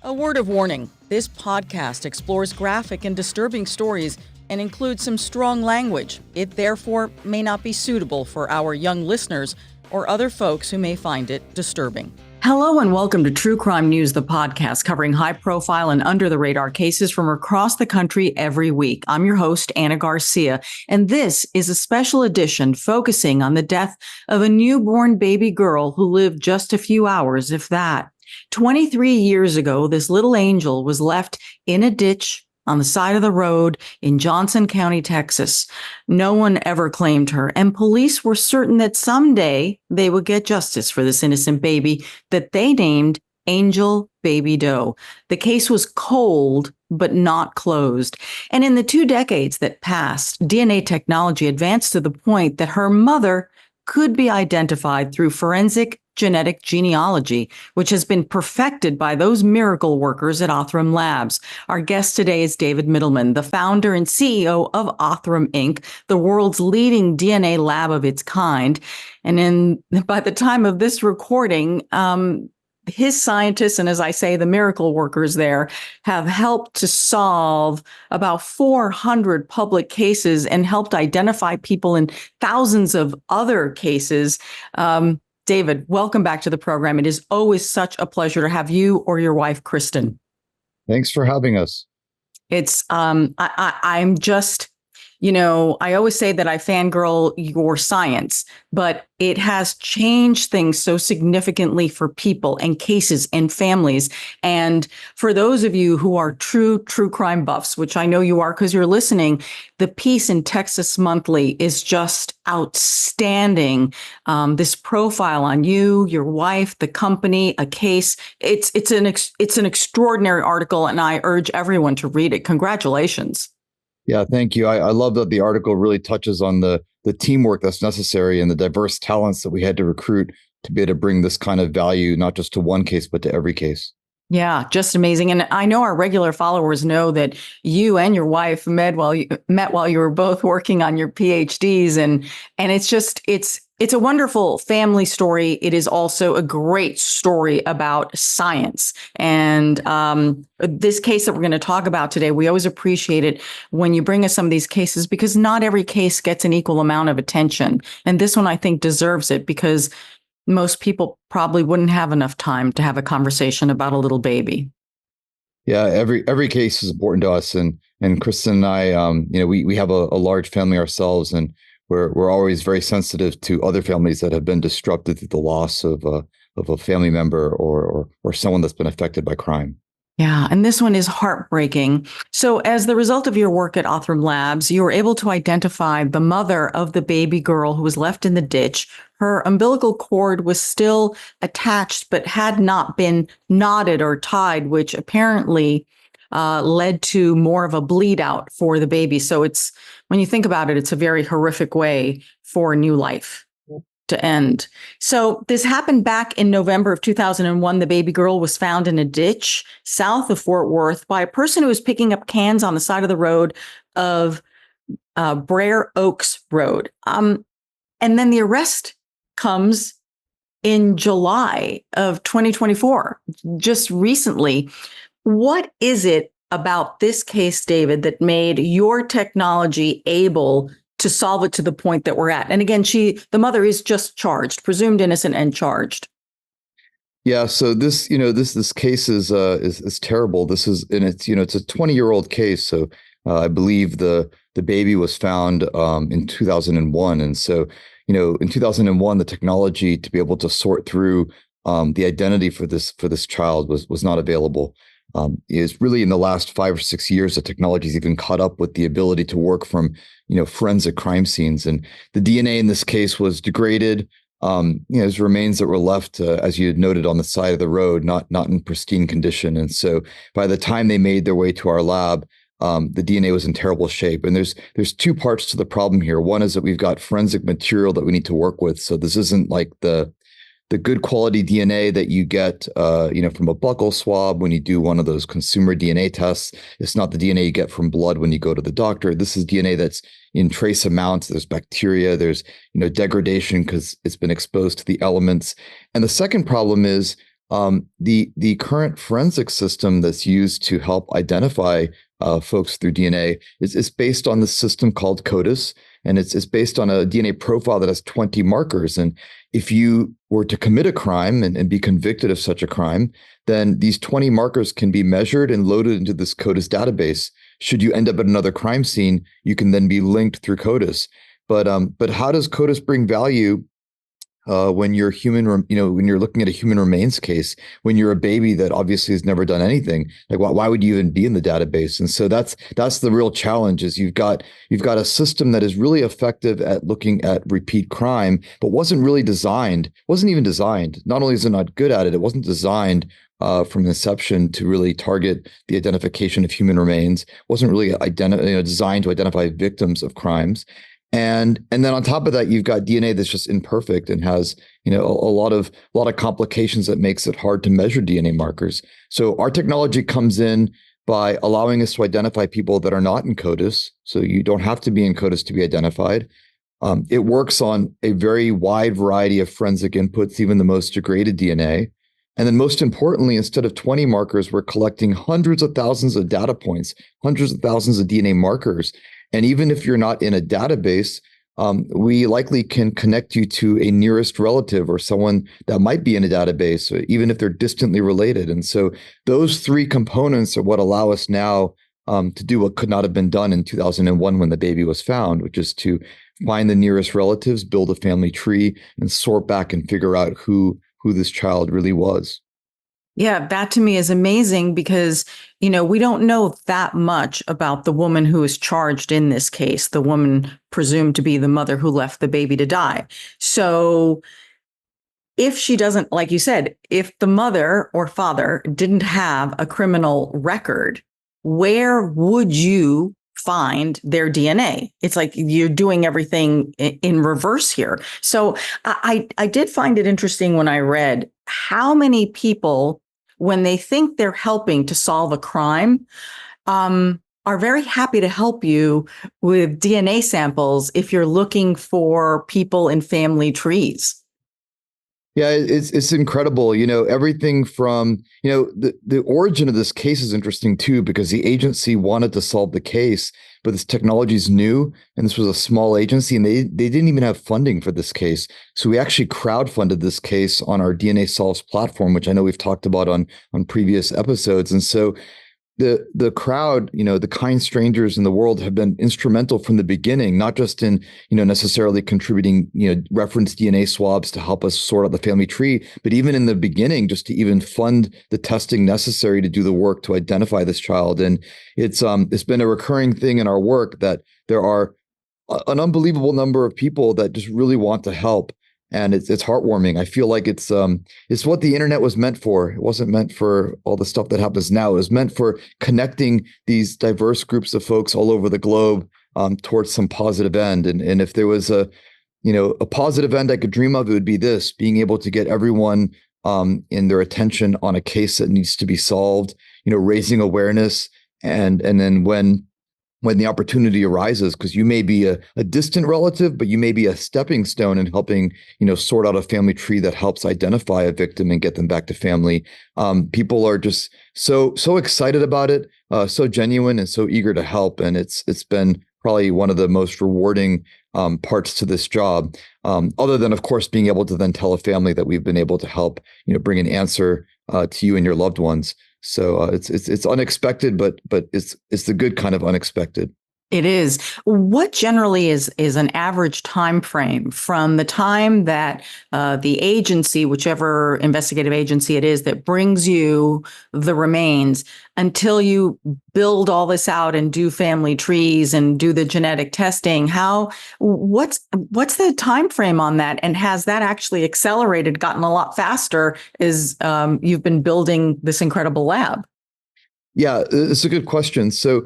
A word of warning, this podcast explores graphic and disturbing stories and includes some strong language. It therefore may not be suitable for our young listeners or other folks who may find it disturbing. Hello and welcome to True Crime News, the podcast covering high-profile and under-the-radar cases from across the country every week. I'm your host, Ana Garcia, and this is a special edition focusing on the death of a newborn baby girl who lived just a few hours, if that. 23 years ago, this little angel was left in a ditch on the side of the road in Johnson County, Texas. No one ever claimed her, and police were certain that someday they would get justice for this innocent baby that they named Angel Baby Doe. The case was cold, but not closed. And in the 2 decades that passed, DNA technology advanced to the point that her mother could be identified through forensic genetic genealogy, which has been perfected by those miracle workers at Othram Labs. Our guest today is David Mittleman, the founder and CEO of Othram Inc., the world's leading DNA lab of its kind. And by the time of this recording, his scientists, and as I say, the miracle workers there, have helped to solve about 400 public cases and helped identify people in thousands of other cases. David, welcome back to the program. It is always such a pleasure to have you or your wife, Kristen. Thanks for having us. It's, I'm just, I always say that I fangirl your science, but it has changed things so significantly for people and cases and families. And for those of you who are true crime buffs, which I know you are because you're listening, the piece in Texas Monthly is just outstanding. This profile on you, your wife, the company, a case. It's an extraordinary article, and I urge everyone to read it. Congratulations. Yeah, thank you. I love that the article really touches on the teamwork that's necessary and the diverse talents that we had to recruit to be able to bring this kind of value, not just to one case, but to every case. Yeah, just amazing. And I know our regular followers know that you and your wife met while you were both working on your PhDs. And it's a wonderful family story. It is also a great story about science. And this case that we're going to talk about today, we always appreciate it when you bring us some of these cases because not every case gets an equal amount of attention. And this one, I think, deserves it because most people probably wouldn't have enough time to have a conversation about a little baby. Yeah, every case is important to us, and Kristen and I, we have a large family ourselves, and we're always very sensitive to other families that have been disrupted through the loss of a family member or someone that's been affected by crime. Yeah, and this one is heartbreaking. So as the result of your work at Othram Labs, you were able to identify the mother of the baby girl who was left in the ditch. Her umbilical cord was still attached, but had not been knotted or tied, which apparently led to more of a bleed out for the baby. So when you think about it, it's a very horrific way for a new life to end. So this happened back in November of 2001. The baby girl was found in a ditch south of Fort Worth by a person who was picking up cans on the side of the road of Brer Oaks Road. And then the arrest comes in July of 2024, just recently. What is it about this case, David, that made your technology able to solve it to the point that we're at? And again, the mother is just charged, presumed innocent and charged. Yeah. So this case is terrible. This is, and it's a 20-year-old case. So I believe the baby was found in 2001, and so in 2001, the technology to be able to sort through the identity for this child was not available. Is really in the last 5 or 6 years, the technology's even caught up with the ability to work from, forensic crime scenes. And the DNA in this case was degraded. There's remains that were left, as you had noted, on the side of the road, not in pristine condition. And so by the time they made their way to our lab, the DNA was in terrible shape. And there's 2 parts to the problem here. One is that we've got forensic material that we need to work with. So this isn't like the good quality DNA that you get, from a buccal swab when you do one of those consumer DNA tests. It's not the DNA you get from blood when you go to the doctor. This is DNA that's in trace amounts. There's bacteria, there's, degradation because it's been exposed to the elements. And the second problem is The current forensic system that's used to help identify folks through DNA is based on the system called CODIS, and it's based on a DNA profile that has 20 markers. And if you were to commit a crime and be convicted of such a crime, then these 20 markers can be measured and loaded into this CODIS database. Should you end up at another crime scene, you can then be linked through CODIS. But how does CODIS bring value when you're when you're looking at a human remains case, when you're a baby that obviously has never done anything? Like, why would you even be in the database? And so that's the real challenge. Is you've got a system that is really effective at looking at repeat crime, but wasn't even designed. Not only is it not good at it, it wasn't designed from inception to really target the identification of human remains. Wasn't really designed to identify victims of crimes. And then on top of that, you've got DNA that's just imperfect and has, a lot of complications that makes it hard to measure DNA markers. So our technology comes in by allowing us to identify people that are not in CODIS. So you don't have to be in CODIS to be identified. It works on a very wide variety of forensic inputs, even the most degraded DNA. And then most importantly, instead of 20 markers, we're collecting hundreds of thousands of data points, hundreds of thousands of DNA markers. And even if you're not in a database, we likely can connect you to a nearest relative or someone that might be in a database, even if they're distantly related. And so those three components are what allow us now to do what could not have been done in 2001 when the baby was found, which is to find the nearest relatives, build a family tree, and sort back and figure out who this child really was. Yeah, that to me is amazing because, we don't know that much about the woman who is charged in this case, the woman presumed to be the mother who left the baby to die. So if she doesn't, like you said, if the mother or father didn't have a criminal record, where would you find their DNA? It's like you're doing everything in reverse here. So I did find it interesting when I read how many people, when they think they're helping to solve a crime, are very happy to help you with DNA samples if you're looking for people in family trees. Yeah, it's incredible. Everything from, the origin of this case is interesting too, because the agency wanted to solve the case, but this technology is new and this was a small agency and they didn't even have funding for this case. So we actually crowdfunded this case on our DNA Solves platform, which I know we've talked about on previous episodes. And so the crowd, the kind strangers in the world have been instrumental from the beginning, not just in, necessarily contributing, reference DNA swabs to help us sort out the family tree, but even in the beginning, just to even fund the testing necessary to do the work to identify this child. And it's been a recurring thing in our work that there are an unbelievable number of people that just really want to help. And it's heartwarming. I feel like it's what the internet was meant for. It wasn't meant for all the stuff that happens now. It was meant for connecting these diverse groups of folks all over the globe towards some positive end. And if there was a positive end I could dream of, it would be this: being able to get everyone in their attention on a case that needs to be solved. Raising awareness, and then when the opportunity arises, because you may be a distant relative, but you may be a stepping stone in helping, sort out a family tree that helps identify a victim and get them back to family. People are just so excited about it, so genuine and so eager to help. And it's been probably one of the most rewarding parts to this job, other than, of course, being able to then tell a family that we've been able to help, bring an answer to you and your loved ones. So it's unexpected, but it's the good kind of unexpected. It is. What generally is an average time frame from the time that the agency, whichever investigative agency it is that brings you the remains, until you build all this out and do family trees and do the genetic testing? What's the time frame on that? And has that actually accelerated, gotten a lot faster as you've been building this incredible lab? Yeah, it's a good question. So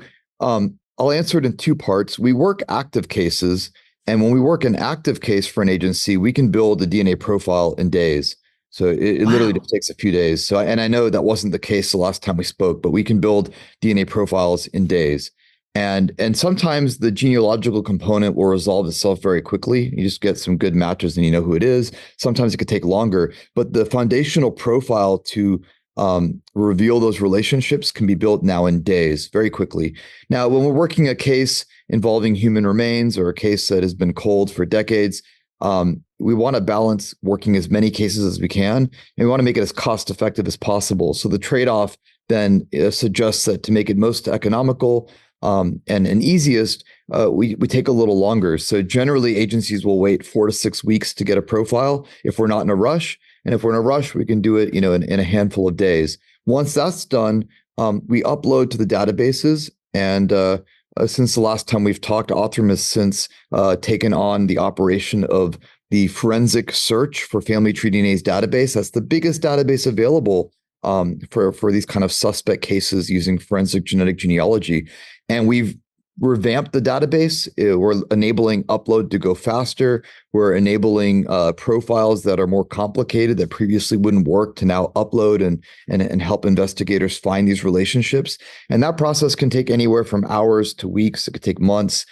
I'll answer it in two parts. We work active cases, and when we work an active case for an agency, we can build a DNA profile in days. So it literally just takes a few days. So, and I know that wasn't the case the last time we spoke, but we can build DNA profiles in days. And sometimes the genealogical component will resolve itself very quickly. You just get some good matches and you know who it is. Sometimes it could take longer, but the foundational profile to reveal those relationships can be built now in days, very quickly. Now, when we're working a case involving human remains or a case that has been cold for decades, we want to balance working as many cases as we can, and we want to make it as cost effective as possible. So the trade-off then suggests that to make it most economical and easiest, we take a little longer. So generally, agencies will wait 4 to 6 weeks to get a profile if we're not in a rush. And if we're in a rush, we can do it, in a handful of days. Once that's done, we upload to the databases. And since the last time we've talked, Othram has since taken on the operation of the forensic search for family tree DNA's database. That's the biggest database available for these kind of suspect cases using forensic genetic genealogy. And we've revamped the database. We're enabling upload to go faster. We're enabling profiles that are more complicated that previously wouldn't work to now upload and help investigators find these relationships. And that process can take anywhere from hours to weeks. It could take months.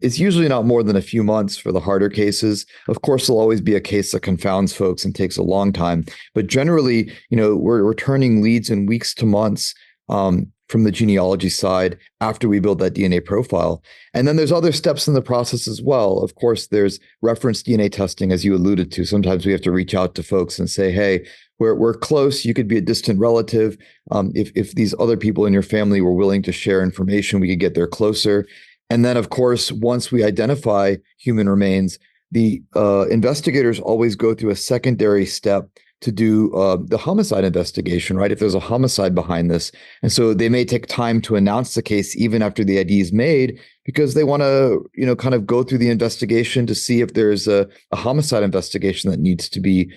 It's usually not more than a few months for the harder cases. Of course, there'll always be a case that confounds folks and takes a long time. But generally, we're returning leads in weeks to months from the genealogy side after we build that DNA profile. And then there's other steps in the process as well. Of course, there's reference DNA testing, as you alluded to. Sometimes we have to reach out to folks and say, hey, we're close. You could be a distant relative. If these other people in your family were willing to share information, we could get there closer. And then, of course, once we identify human remains, the investigators always go through a secondary step to do the homicide investigation, right? If there's a homicide behind this. And so they may take time to announce the case even after the ID is made, because they want to, kind of go through the investigation to see if there's a homicide investigation that needs to be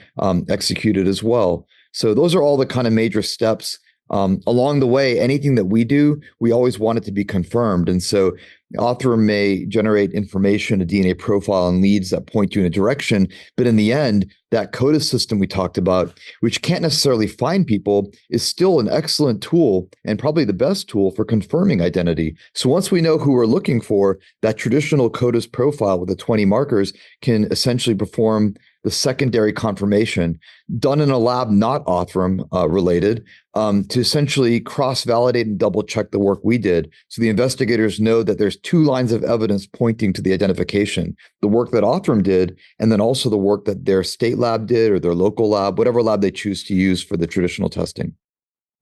executed as well. So those are all the kind of major steps. Along the way, anything that we do, we always want it to be confirmed. And so Othram may generate information, a DNA profile, and leads that point you in a direction. But in the end, that CODIS system we talked about, which can't necessarily find people, is still an excellent tool and probably the best tool for confirming identity. So once we know who we're looking for, that traditional CODIS profile with the 20 markers can essentially perform the secondary confirmation done in a lab not Othram related to essentially cross-validate and double-check the work we did. So the investigators know that there's 2 lines of evidence pointing to the identification, the work that Othram did, and then also the work that their state lab did or their local lab, whatever lab they choose to use for the traditional testing.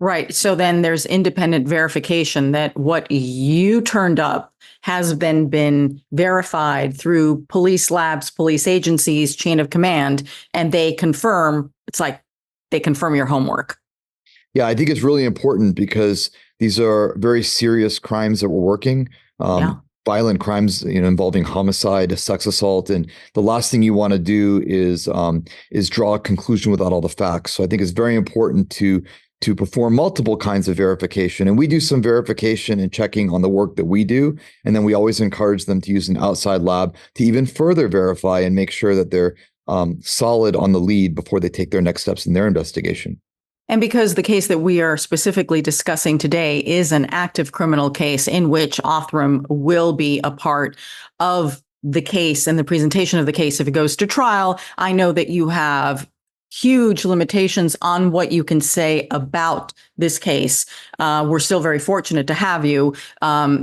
Right. So then there's independent verification that what you turned up has then been verified through police labs, police agencies, chain of command, and they confirm, it's like they confirm your homework. Yeah, I think it's really important because these are very serious crimes that we're working. Violent crimes, involving homicide, sex assault, and the last thing you want to do is draw a conclusion without all the facts. So I think it's very important to perform multiple kinds of verification. And we do some verification and checking on the work that we do. And then we always encourage them to use an outside lab to even further verify and make sure that they're solid on the lead before they take their next steps in their investigation. And because the case that we are specifically discussing today is an active criminal case in which Othram will be a part of the case and the presentation of the case if it goes to trial, I know that you have huge limitations on what you can say about this case. We're still very fortunate to have you.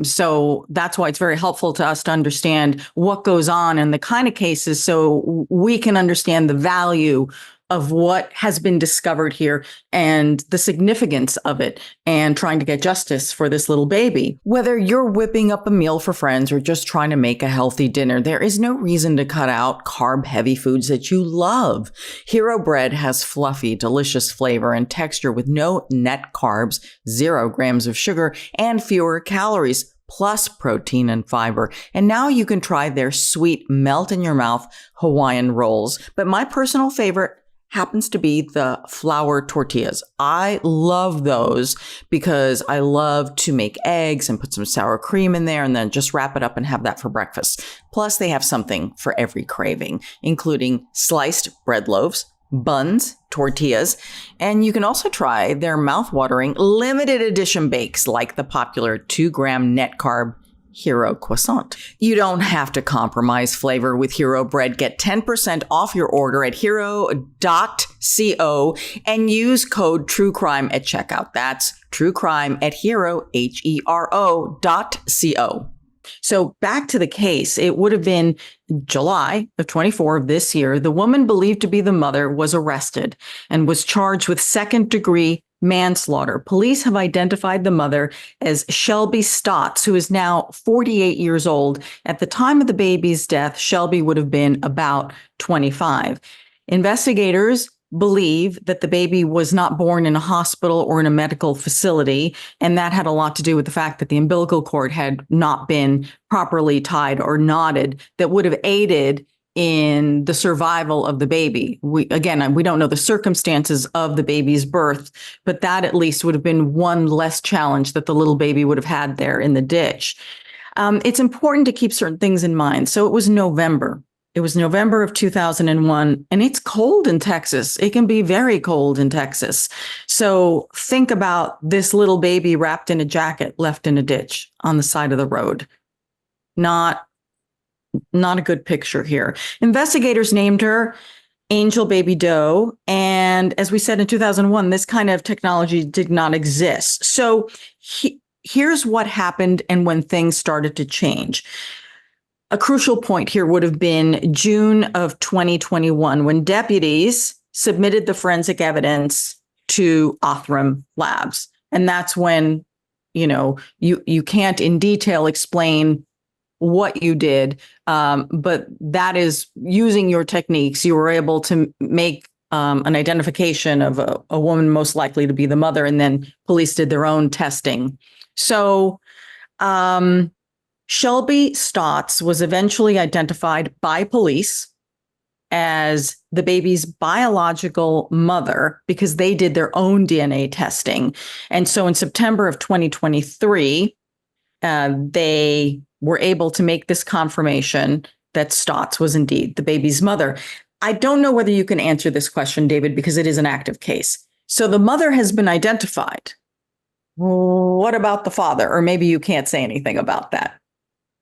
So that's why it's very helpful to us to understand what goes on in the kind of cases so we can understand the value of what has been discovered here and the significance of it and trying to get justice for this little baby. Whether you're whipping up a meal for friends or just trying to make a healthy dinner, there is no reason to cut out carb-heavy foods that you love. Hero Bread has fluffy, delicious flavor and texture with no net carbs, 0 grams of sugar, and fewer calories, plus protein and fiber. And now you can try their sweet, melt-in-your-mouth Hawaiian rolls. But my personal favorite happens to be the flour tortillas. I love those because I love to make eggs and put some sour cream in there and then just wrap it up and have that for breakfast. Plus, they have something for every craving, including sliced bread loaves, buns, tortillas, and you can also try their mouth-watering limited edition bakes like the popular 2-gram net carb Hero croissant. You don't have to compromise flavor with Hero bread. Get 10% off your order at hero.co and use code TrueCrime at checkout. That's TrueCrime at hero.co. So back to the case, it would have been July of 24 of this year. The woman believed to be the mother was arrested and was charged with second-degree manslaughter. Police have identified the mother as Shelby Stotts, who is now 48 years old. At the time of the baby's death, Shelby would have been about 25. Investigators believe that the baby was not born in a hospital or in a medical facility, and that had a lot to do with the fact that the umbilical cord had not been properly tied or knotted that would have aided in the survival of the baby. We don't know the circumstances of the baby's birth, but that at least would have been one less challenge that the little baby would have had there in the ditch. It's important to keep certain things in mind. So it was November. It was November of 2001, and it's cold in Texas. It can be very cold in Texas. So think about this little baby wrapped in a jacket left in a ditch on the side of the road. Not a good picture here. Investigators named her Angel Baby Doe. And as we said in 2001, this kind of technology did not exist. So here's what happened and when things started to change. A crucial point here would have been June of 2021, when deputies submitted the forensic evidence to Othram Labs. And that's when, you can't in detail explain what you did, but that is using your techniques. You were able to make an identification of a woman most likely to be the mother, and then police did their own testing. So Shelby Stotts was eventually identified by police as the baby's biological mother because they did their own DNA testing. And so in September of 2023, they were able to make this confirmation that Stotts was indeed the baby's mother. I don't know whether you can answer this question, David, because it is an active case. So the mother has been identified. What about the father? Or maybe you can't say anything about that.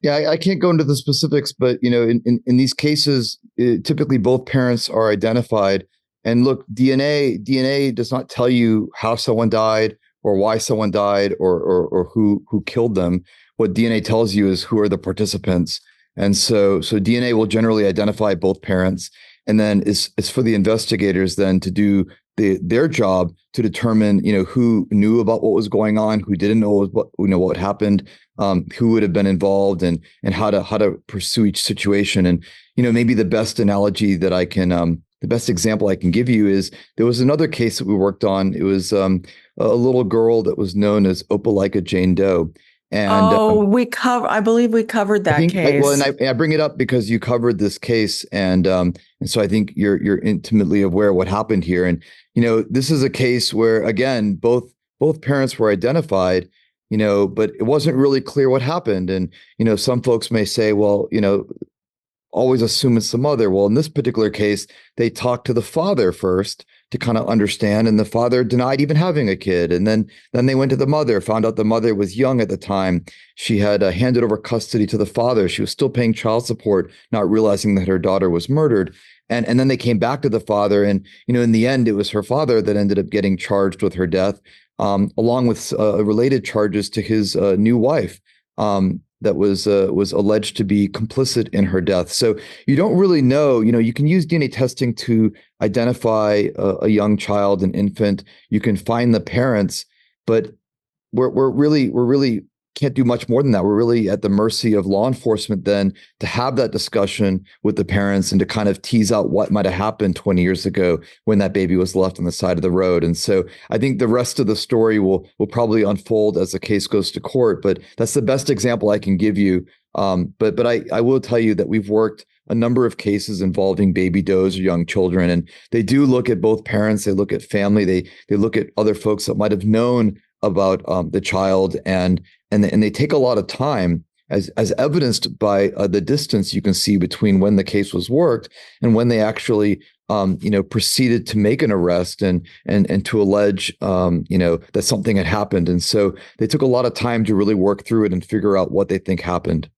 Yeah, I can't go into the specifics, but in these cases, typically both parents are identified. And look, DNA does not tell you how someone died or why someone died or who killed them. What DNA tells you is who are the participants. And so DNA will generally identify both parents. And then it's for the investigators then to do their job to determine, who knew about what was going on, who didn't know what happened, who would have been involved, and how to pursue each situation. And, maybe the best analogy that the best example I can give you is there was another case that we worked on. It was a little girl that was known as Opelika Jane Doe. And I believe we covered that case. I bring it up because you covered this case, and so I think you're intimately aware of what happened here. And this is a case where, again, both parents were identified, but it wasn't really clear what happened. And some folks may say, well, always assume it's the mother. Well, in this particular case, they talked to the father first to kind of understand, and the father denied even having a kid. And then they went to the mother, found out the mother was young at the time. She had handed over custody to the father. She was still paying child support, not realizing that her daughter was murdered. And then they came back to the father, and in the end, it was her father that ended up getting charged with her death, along with related charges to his new wife. That was alleged to be complicit in her death. So you don't really know. You can use DNA testing to identify a young child, an infant. You can find the parents, but we're really can't do much more than that. We're really at the mercy of law enforcement then to have that discussion with the parents and to kind of tease out what might have happened 20 years ago when that baby was left on the side of the road. And so I think the rest of the story will probably unfold as the case goes to court, but that's the best example I can give you. But I will tell you that we've worked a number of cases involving baby does or young children, and they do look at both parents. They look at family. They look at other folks that might have known about the child, and they take a lot of time, as evidenced by the distance you can see between when the case was worked and when they actually proceeded to make an arrest and to allege, that something had happened. And so they took a lot of time to really work through it and figure out what they think happened.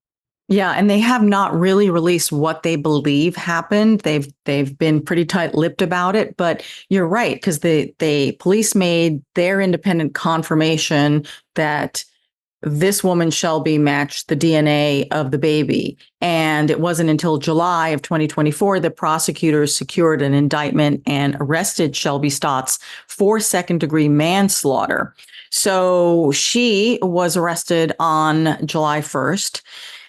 Yeah, and they have not really released what they believe happened. They've been pretty tight-lipped about it, but you're right, because the police made their independent confirmation that this woman Shelby matched the DNA of the baby. And it wasn't until July of 2024 that prosecutors secured an indictment and arrested Shelby Stotts for second-degree manslaughter. So she was arrested on July 1st.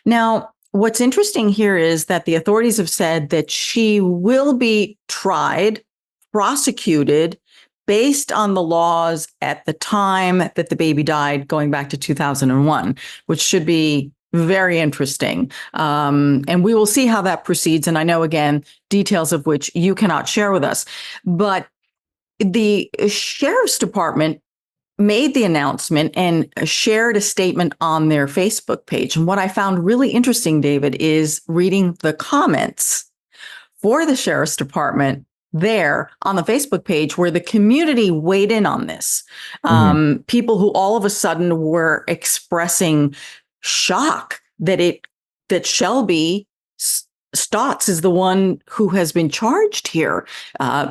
Now, what's interesting here is that the authorities have said that she will be tried, prosecuted based on the laws at the time that the baby died, going back to 2001, which should be very interesting. And we will see how that proceeds. And I know, again, details of which you cannot share with us. But the sheriff's department made the announcement and shared a statement on their Facebook page. And what I found really interesting, David, is reading the comments for the sheriff's department there on the Facebook page, where the community weighed in on this. People who all of a sudden were expressing shock that Shelby Stotts is the one who has been charged here.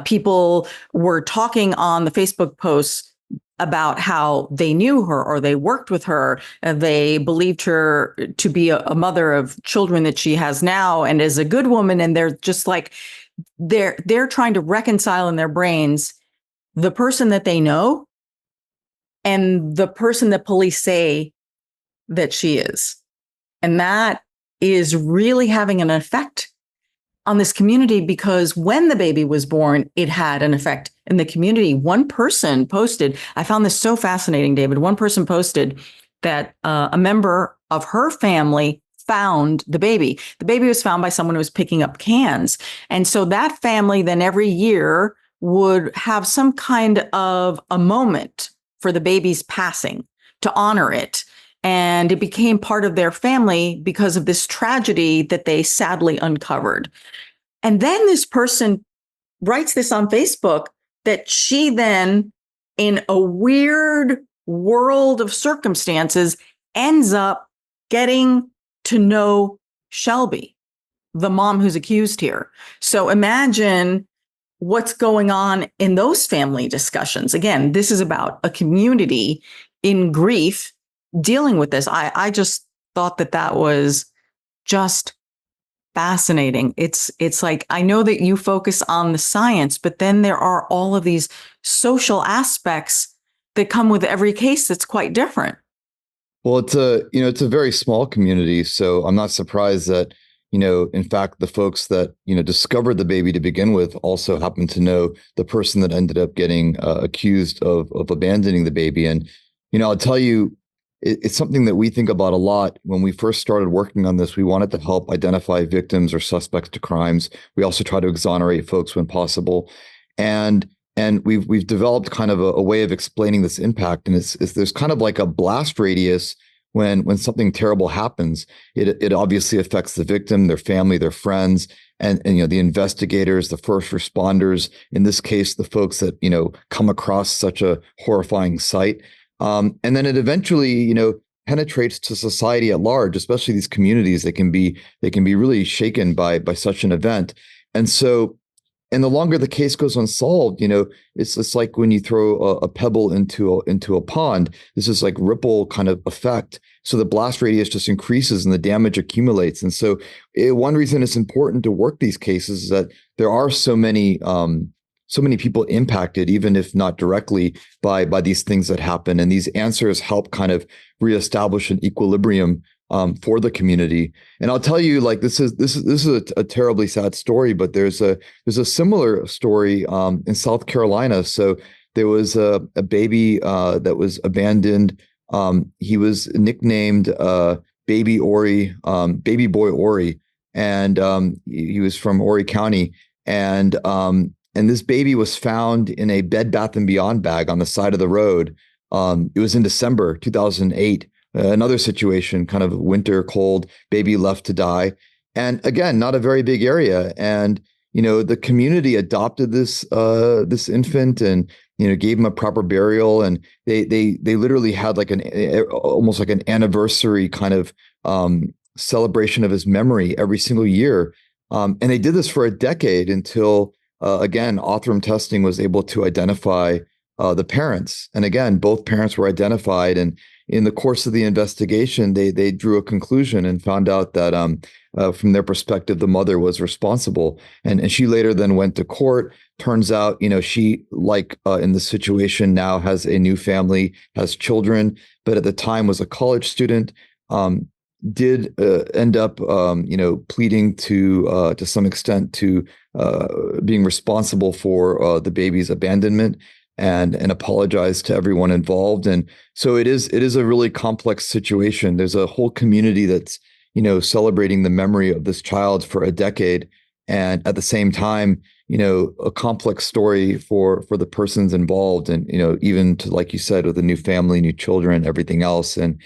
People were talking on the Facebook posts about how they knew her or they worked with her. They believed her to be a mother of children that she has now and is a good woman. And they're just like, they're trying to reconcile in their brains the person that they know and the person that police say that she is. And that is really having an effect on this community, because when the baby was born, it had an effect in the community. One person posted, I found this so fascinating, David. One person posted that a member of her family found the baby. The baby was found by someone who was picking up cans. And so that family then every year would have some kind of a moment for the baby's passing to honor it. And it became part of their family because of this tragedy that they sadly uncovered. And then this person writes this on Facebook that she then, in a weird world of circumstances, ends up getting to know Shelby, the mom who's accused here. So imagine what's going on in those family discussions. Again, this is about a community in grief dealing with this. I just thought that was just fascinating. It's like, I know that you focus on the science, but then there are all of these social aspects that come with every case that's quite different. Well, it's a very small community, so I'm not surprised that, in fact, the folks that, discovered the baby to begin with also happen to know the person that ended up getting accused of abandoning the baby. And, I'll tell you, it's something that we think about a lot. When we first started working on this, we wanted to help identify victims or suspects to crimes. We also try to exonerate folks when possible. And we've developed kind of a way of explaining this impact. And it's there's kind of like a blast radius when something terrible happens. It obviously affects the victim, their family, their friends, and the investigators, the first responders, in this case, the folks that, come across such a horrifying sight. And then it eventually, penetrates to society at large, especially these communities. They can be really shaken by such an event. And so, and the longer the case goes unsolved, it's like when you throw a pebble into a pond. This is like ripple kind of effect. So the blast radius just increases and the damage accumulates. And so, one reason it's important to work these cases is that there are so many people impacted, even if not directly by these things that happen. And these answers help kind of reestablish an equilibrium for the community. And I'll tell you, like, this is a terribly sad story, but there's a similar story in South Carolina. So there was a baby that was abandoned. He was nicknamed Baby Ori, Baby Boy Ori, and he was from Horry County. And this baby was found in a Bed Bath & Beyond bag on the side of the road. It was in December 2008. Another situation, kind of winter, cold, baby left to die. And again, not a very big area. And the community adopted this infant and gave him a proper burial, and they literally had like almost like an anniversary kind of celebration of his memory every single year. And they did this for a decade until again, Othram testing was able to identify the parents. And again, both parents were identified. And in the course of the investigation, they drew a conclusion and found out that from their perspective, the mother was responsible. And she later then went to court. Turns out, she, like in the situation now, has a new family, has children, but at the time was a college student. Did end up, pleading to some extent to being responsible for the baby's abandonment, and apologize to everyone involved. And so it is a really complex situation. There's a whole community that's celebrating the memory of this child for a decade, and at the same time, a complex story for the persons involved, and even to, like you said, with a new family, new children, everything else. And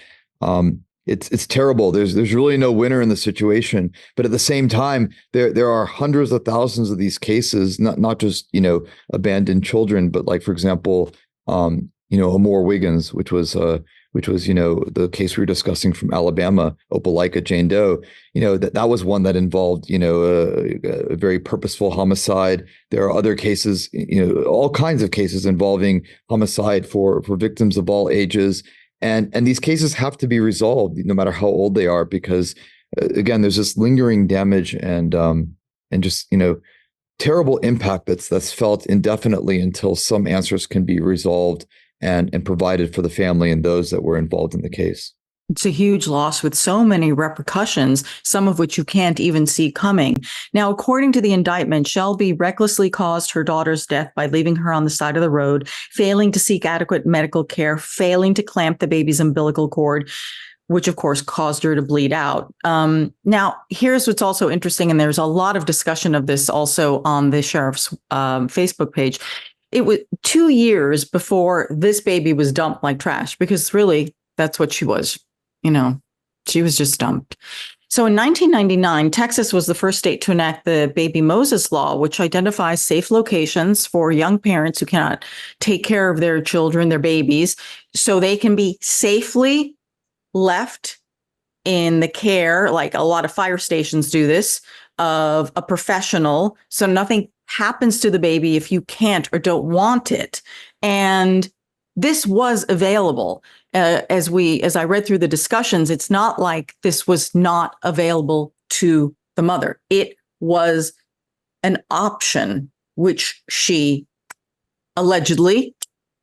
it's terrible. There's really no winner in the situation. But at the same time, there are hundreds of thousands of these cases, not just abandoned children, but like, for example, Amore Wiggins, which was the case we were discussing from Alabama, Opelika, Jane Doe. That was one that involved a very purposeful homicide. There are other cases, all kinds of cases involving homicide for victims of all ages. And these cases have to be resolved no matter how old they are, because again, there's this lingering damage and just terrible impact that's felt indefinitely until some answers can be resolved and provided for the family and those that were involved in the case. It's a huge loss with so many repercussions, some of which you can't even see coming. Now, according to the indictment, Shelby recklessly caused her daughter's death by leaving her on the side of the road, failing to seek adequate medical care, failing to clamp the baby's umbilical cord, which of course caused her to bleed out. Now, here's what's also interesting, and there's a lot of discussion of this also on the sheriff's Facebook page. It was 2 years before this baby was dumped like trash, because really that's what she was. She was just dumped. So in 1999, Texas was the first state to enact the Baby Moses Law, which identifies safe locations for young parents who cannot take care of their children, their babies, so they can be safely left in the care, like a lot of fire stations do this, of a professional. So nothing happens to the baby if you can't or don't want it. And this was available. As I read through the discussions, it's not like this was not available to the mother. It was an option, which she allegedly,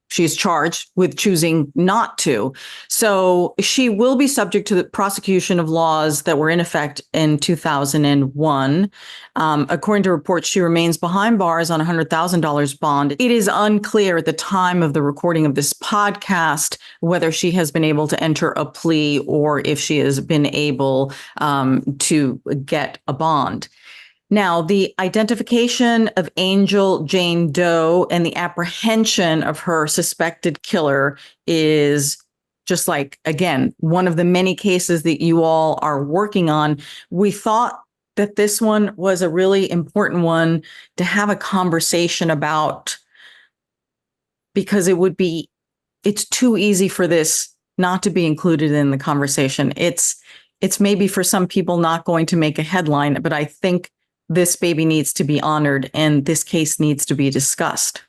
she's charged with choosing not to. So she will be subject to the prosecution of laws that were in effect in 2001. According to reports, she remains behind bars on a $100,000 bond. It is unclear at the time of the recording of this podcast whether she has been able to enter a plea or if she has been able to get a bond. Now, the identification of Angel Jane Doe and the apprehension of her suspected killer is just like, again, one of the many cases that you all are working on. We thought that this one was a really important one to have a conversation about, because it's too easy for this not to be included in the conversation. It's maybe for some people not going to make a headline, but I think this baby needs to be honored and this case needs to be discussed.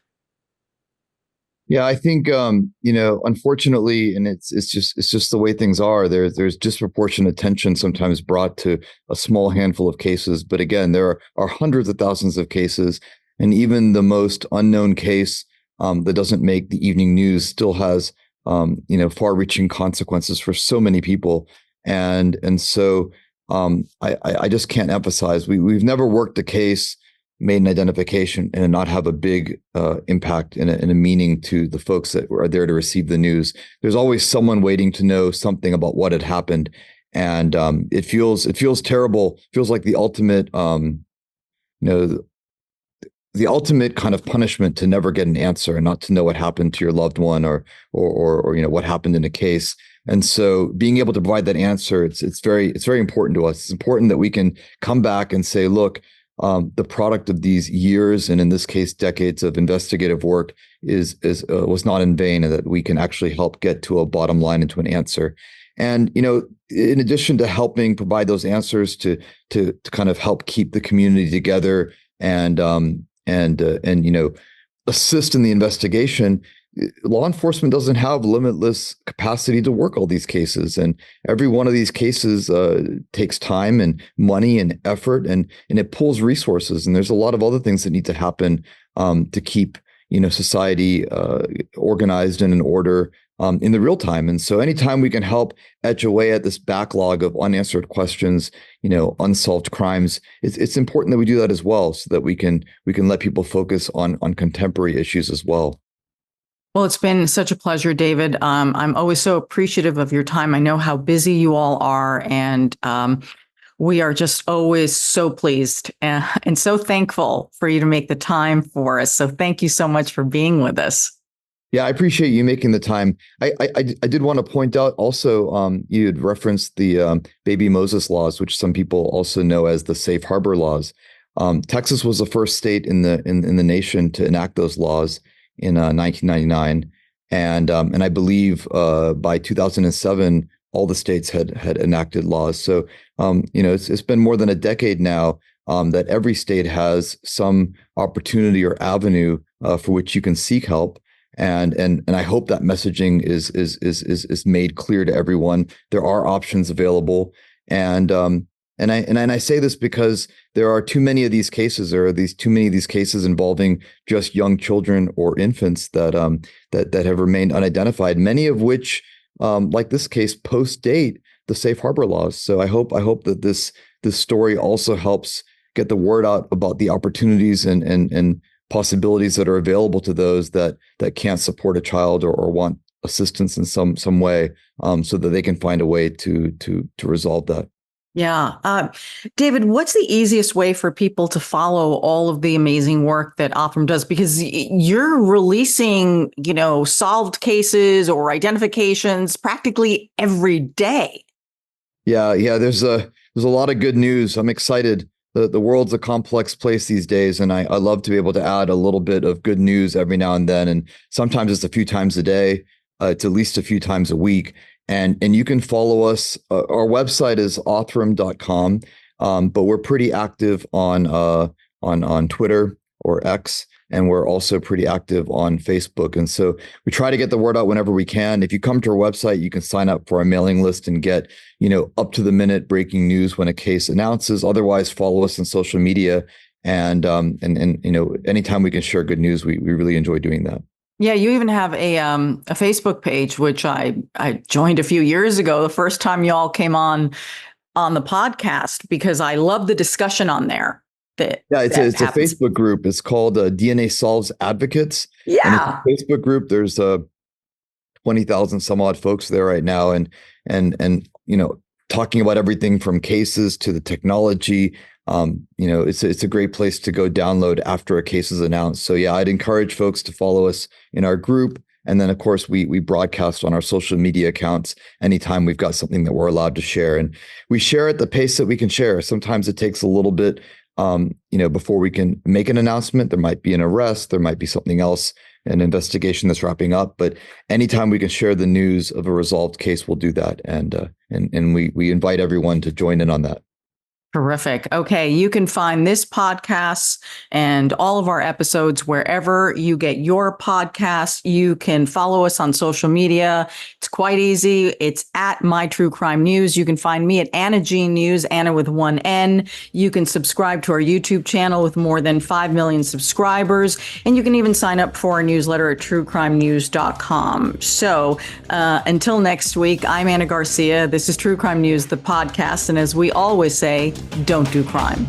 Yeah, I think unfortunately, and it's just the way things are. There's disproportionate attention sometimes brought to a small handful of cases, but again, there are hundreds of thousands of cases, and even the most unknown case that doesn't make the evening news still has far-reaching consequences for so many people, and so. I just can't emphasize, we've never worked a case, made an identification, and not have a big impact and a meaning to the folks that are there to receive the news. There's always someone waiting to know something about what had happened, and it feels terrible. It feels like the ultimate, the ultimate kind of punishment to never get an answer and not to know what happened to your loved one or what happened in a case. And so being able to provide that answer, it's very important to us. It's important that we can come back and say, look, the product of these years, and in this case, decades of investigative work was not in vain, and that we can actually help get to a bottom line and to an answer. And, in addition to helping provide those answers to kind of help keep the community together and assist in the investigation, law enforcement doesn't have limitless capacity to work all these cases. And every one of these cases takes time and money and effort, and it pulls resources. And there's a lot of other things that need to happen to keep society organized and in order in the real time. And so anytime we can help etch away at this backlog of unanswered questions, unsolved crimes, it's important that we do that as well, so that we can let people focus on contemporary issues as well. Well, it's been such a pleasure, David. I'm always so appreciative of your time. I know how busy you all are, and we are just always so pleased and so thankful for you to make the time for us. So thank you so much for being with us. Yeah, I appreciate you making the time. I did want to point out also, you had referenced the Baby Moses laws, which some people also know as the safe harbor laws. Texas was the first state in the nation to enact those laws in 1999, and I believe by 2007 all the states had enacted laws. So it's been more than a decade now that every state has some opportunity or avenue for which you can seek help. And I hope that messaging is made clear to everyone. There are options available, and I say this because there are too many of these cases. There are too many of these cases involving just young children or infants that have remained unidentified. Many of which, like this case, post-date the safe harbor laws. So I hope that this story also helps get the word out about the opportunities and possibilities that are available to those that can't support a child or want assistance in some way, so that they can find a way to resolve that. Yeah. David, what's the easiest way for people to follow all of the amazing work that Othram does? Because you're releasing, solved cases or identifications practically every day. Yeah. There's a lot of good news. I'm excited. The world's a complex place these days, and I love to be able to add a little bit of good news every now and then. And sometimes it's a few times a day. It's at least a few times a week. And you can follow us. Our website is othram.com, but we're pretty active on Twitter or X, and we're also pretty active on Facebook. And so we try to get the word out whenever we can. If you come to our website, you can sign up for our mailing list and get up to the minute breaking news when a case announces. Otherwise, follow us on social media, and anytime we can share good news, we really enjoy doing that. Yeah, you even have a Facebook page, which I joined a few years ago, the first time y'all came on the podcast, because I love the discussion on there. It's a Facebook group. It's called DNA Solves Advocates. Yeah, and it's a Facebook group. There's 20,000 some odd folks there right now, and talking about everything from cases to the technology. It's a great place to go download after a case is announced. So yeah, I'd encourage folks to follow us in our group. And then of course we broadcast on our social media accounts anytime we've got something that we're allowed to share. And we share at the pace that we can share. Sometimes it takes a little bit, before we can make an announcement. There might be an arrest, there might be something else, an investigation that's wrapping up. But anytime we can share the news of a resolved case, we'll do that. And we invite everyone to join in on that. Terrific. Okay. You can find this podcast and all of our episodes wherever you get your podcasts. You can follow us on social media. It's quite easy. It's at My True Crime News. You can find me at Ana G News, Anna with one N. You can subscribe to our YouTube channel with more than 5 million subscribers. And you can even sign up for our newsletter at truecrimenews.com. So until next week, I'm Ana Garcia. This is True Crime News, the podcast. And as we always say, don't do crime.